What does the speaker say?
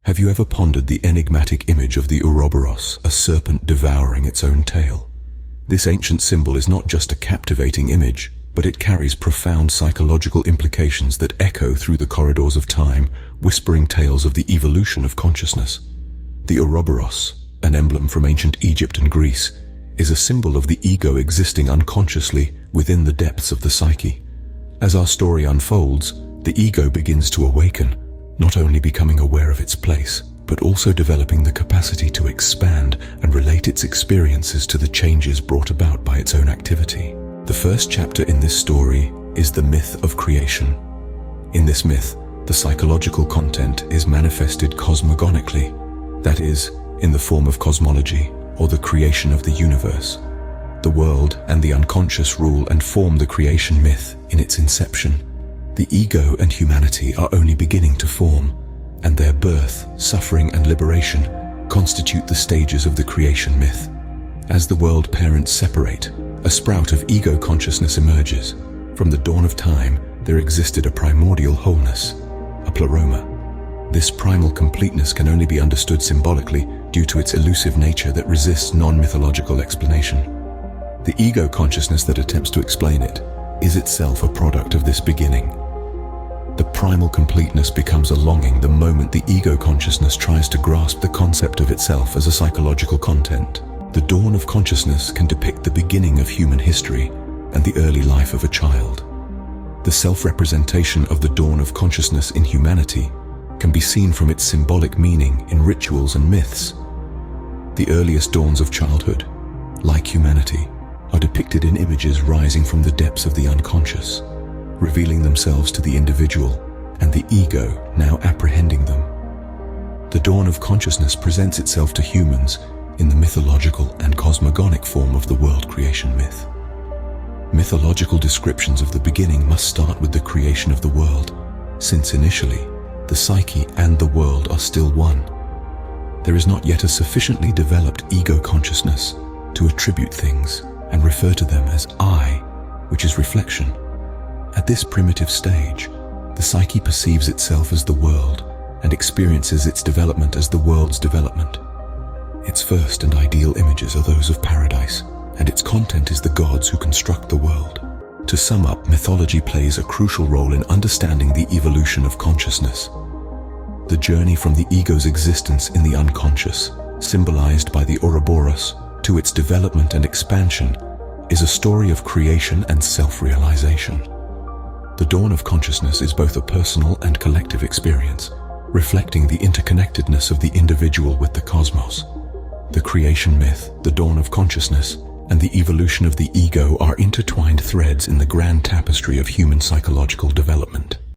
Have you ever pondered the enigmatic image of the ouroboros, a serpent devouring its own tail? This ancient symbol is not just a captivating image, but it carries profound psychological implications that echo through the corridors of time, whispering tales of the evolution of consciousness. The ouroboros, an emblem from ancient Egypt and Greece, is a symbol of the ego existing unconsciously within the depths of the psyche. As our story unfolds, the ego begins to awaken, not only becoming aware of its place, but also developing the capacity to expand and relate its experiences to the changes brought about by its own activity. The first chapter in this story is the myth of creation. In this myth, the psychological content is manifested cosmogonically, that is, in the form of cosmology, or the creation of the universe. The world and the unconscious rule and form the creation myth in its inception. The ego and humanity are only beginning to form, and their birth, suffering, and liberation constitute the stages of the creation myth. As the world parents separate, a sprout of ego consciousness emerges. From the dawn of time, there existed a primordial wholeness, a pleroma. This primal completeness can only be understood symbolically due to its elusive nature that resists non-mythological explanation. The ego consciousness that attempts to explain it is itself a product of this beginning. The primal completeness becomes a longing the moment the ego consciousness tries to grasp the concept of itself as a psychological content. The dawn of consciousness can depict the beginning of human history and the early life of a child. The self-representation of the dawn of consciousness in humanity can be seen from its symbolic meaning in rituals and myths. The earliest dawns of childhood, like humanity, are depicted in images rising from the depths of the unconscious, revealing themselves to the individual and the ego now apprehending them. The dawn of consciousness presents itself to humans in the mythological and cosmogonic form of the world creation myth. Mythological descriptions of the beginning must start with the creation of the world, since initially, the psyche and the world are still one. There is not yet a sufficiently developed ego consciousness to attribute things and refer to them as I, which is reflection. At this primitive stage, the psyche perceives itself as the world and experiences its development as the world's development. Its first and ideal images are those of paradise, and its content is the gods who construct the world. To sum up, mythology plays a crucial role in understanding the evolution of consciousness. The journey from the ego's existence in the unconscious, symbolized by the ouroboros, to its development and expansion, is a story of creation and self-realization. The dawn of consciousness is both a personal and collective experience, reflecting the interconnectedness of the individual with the cosmos. The creation myth, the dawn of consciousness, and the evolution of the ego are intertwined threads in the grand tapestry of human psychological development.